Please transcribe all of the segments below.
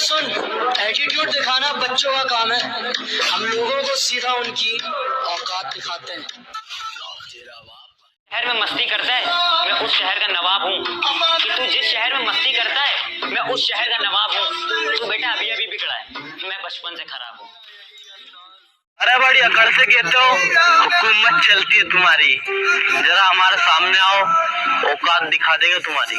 सुन, attitude दिखाना बच्चों का काम है। हम लोगों को सीधा उनकी औकात दिखाते हैं। शहर में मस्ती करता है, मैं उस शहर का नवाब हूँ। कि तू जिस शहर में मस्ती करता है, मैं उस शहर का नवाब हूँ। तू बेटा अभी अभी बिगड़ा है, मैं बचपन से खराब हूँ। अरे बड़ी अकड़ से कहते हो, हुकूमत चलती है तुम्हारी। जरा हमारे सामने आओ, औकात दिखा देगा तुम्हारी।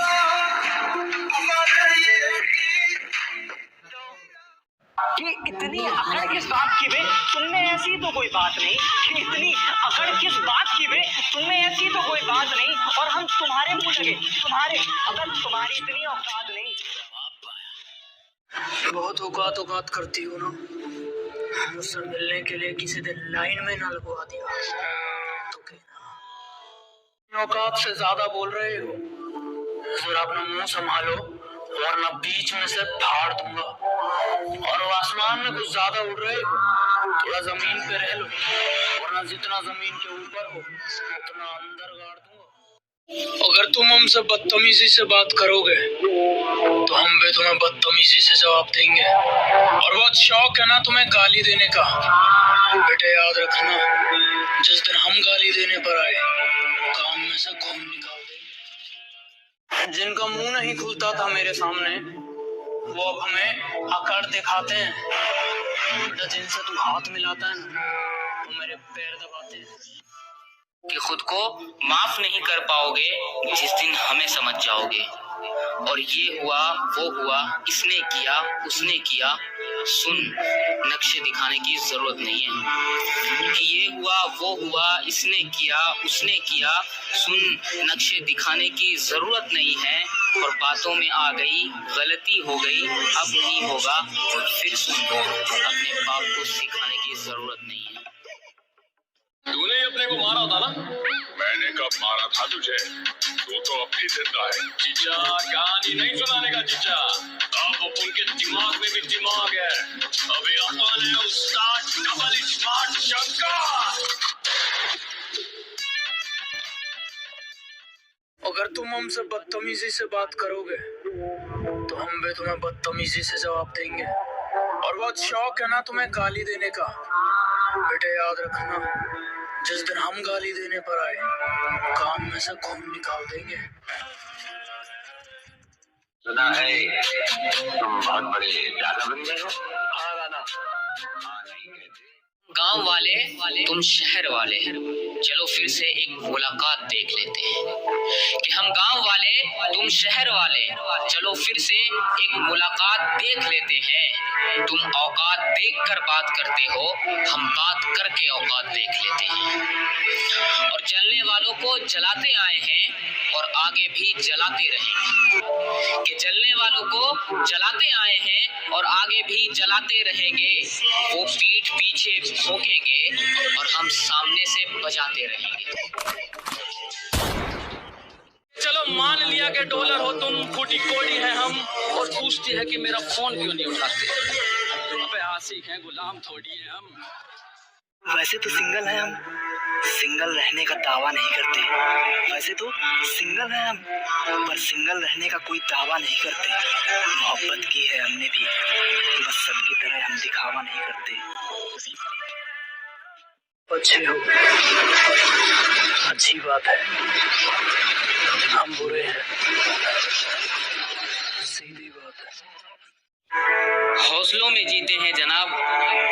कि इतनी अकड़ किस बात की बे, तुमने ऐसी तो कोई बात नहीं। कि इतनी अकड़ किस बात की बे, तुमने ऐसी तो कोई बात नहीं। और हम तुम्हारे मुंह लगे, तुम्हारे, अगर तुम्हारी इतनी औकात नहीं। बहुत औकात करती हूँ ना। मुझसे मिलने के लिए किसी दिन लाइन में ना लगवा दिया तो कहना औकात से ज्यादा बोल रहे हो। जरा अपना मुंह संभालो वरना बीच में से फाड़ दूंगा। और आसमान में कुछ ज्यादा उड़ रहे हो, थोड़ा जमीन पे रह लो, वरना जितना जमीन के ऊपर हो उतना अंदर गाड़ दूंगा। अगर तुम हमसे बदतमीजी से बात करोगे तो हम भी तुम्हें बदतमीजी से जवाब देंगे। और बहुत शौक है ना तुम्हें गाली देने का। बेटे याद रखना, जिस दिन हम गाली देने पर आए कान में से खून निकाल देंगे। जिनका मुंह नहीं खुलता था मेरे सामने वो अब हमें अकड़ दिखाते हैं। बेटा जिनसे तू हाथ मिलाता है ना वो मेरे पैर दबाते हैं। कि खुद को माफ नहीं कर पाओगे जिस दिन हमें समझ जाओगे। और ये हुआ वो हुआ, इसने किया उसने किया, सुन नक्शे दिखाने की जरूरत नहीं है। कि ये हुआ वो हुआ, इसने किया उसने किया, सुन नक्शे दिखाने की जरूरत नहीं है। और बातों में आ गई गलती हो गई, अब नहीं होगा फिर सुन, अपने बाप को सिखाने की जरूरत नहीं है। तूने अपने को मारा था ना? मैंने कब मारा था तुझे? तू तो अब भी जिंदा है। जीजा कहानी नहीं सुनाने का जीजा। अब उनके दिमाग में भी दिमाग है। अभी अपन है उस्ताद डबल स्मार्ट शंकर। अगर तुम हमसे बदतमीजी से बात करोगे तो हम भी तुम्हें बदतमीजी से जवाब देंगे। और बहुत शौक है ना तुम्हें गाली देने का। बेटे याद रखना, जिस दिन हम गाली देने पर आए कान में से खून निकाल देंगे। सुना है तुम बहुत बड़े दादा बन गए हो। हाँ दादा। गांव वाले तुम शहर वाले, चलो फिर से एक मुलाकात देख लेते हैं। कि हम गांव वाले तुम शहर वाले, चलो फिर से एक मुलाकात देख लेते हैं। तुम औकात देख कर बात करते हो, हम बात करके औकात देख लेते हैं। और जलने वालों को जलाते आए हैं और आगे भी जलाते रहेंगे। कि जलने वालों को जलाते आए हैं और आगे भी जलाते रहेंगे। वो पीठ पीछे भोंकेंगे और हम सामने से बजाते रहेंगे। चलो मान लिया कि डॉलर हो तुम, फूटी कोड़ी है हम, और पूछती है कि मेरा फोन क्यों नहीं उठाते। अबे आशिक हैं, गुलाम थोड़ी है हम। वैसे तो सिंगल है हम, सिंगल रहने का दावा नहीं करते। वैसे तो सिंगल है हम, पर सिंगल रहने का कोई दावा नहीं करते। मोहब्बत की है हमने भी, बस सबकी तरह हम दिखावा नहीं करते। अच्छे हो, अच्छी बात है। हम बुरे हैं, सीधी बात है। हौसलों में जीते हैं जनाब,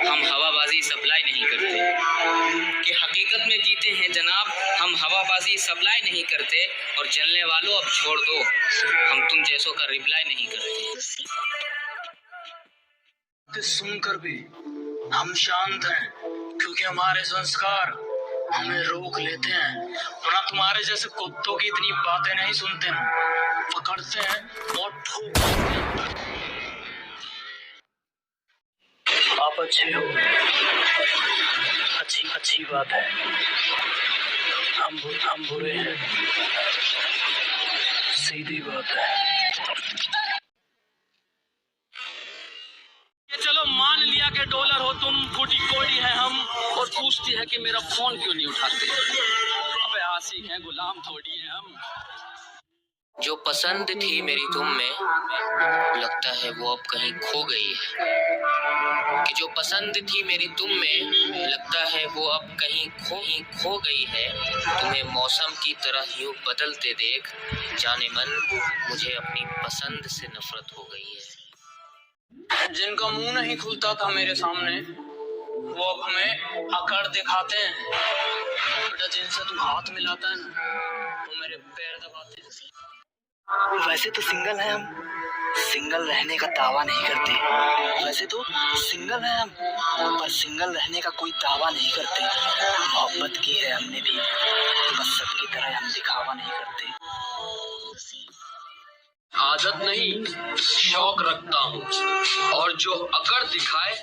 हम हवाबाजी सप्लाई नहीं करते। कि हकीकत में जीते हैं जनाब, हम हवाबाजी सप्लाई नहीं करते। और जलने वालों अब छोड़ दो, हम तुम जैसों का रिप्लाई नहीं करते। सुनकर भी हम शांत हैं क्योंकि हमारे संस्कार हमें रोक लेते हैं। वरना तुम्हारे जैसे कुत्तों की इतनी बातें नहीं सुनते हैं, पकड़ते हैं और ठोक देते हैं। आप अच्छे हो, अच्छी बात है। हम बुरे हैं, सीधी बात है। चलो मान लिया कि डॉलर हो तुम, फूटी कोड़ी है हम, और पूछती है कि मेरा फोन क्यों नहीं उठाते। अबे आशिक हैं, गुलाम थोड़ी है हम। जो पसंद थी मेरी तुम में लगता है वो अब कहीं खो गई है। कि जो पसंद थी मेरी तुम में लगता है वो अब कहीं खो गई है। तुम्हें मौसम की तरह यूं बदलते देख जाने मन मुझे अपनी पसंद से नफरत हो गई है। जिनका मुंह नहीं खुलता था मेरे सामने वो अब हमें अकड़ दिखाते हैं। बेटा जिनसे तू हाथ मिलाता है ना वो मेरे पैर दबाते हैं। वैसे तो सिंगल है हम, सिंगल रहने का दावा नहीं करते। वैसे तो सिंगल है हम, पर सिंगल रहने का कोई दावा नहीं करते। मोहब्बत की है हमने भी, बस सबकी तरह हम दिखावा नहीं करते। आदत नहीं शौक रखता हूँ, और जो अकड़ दिखाए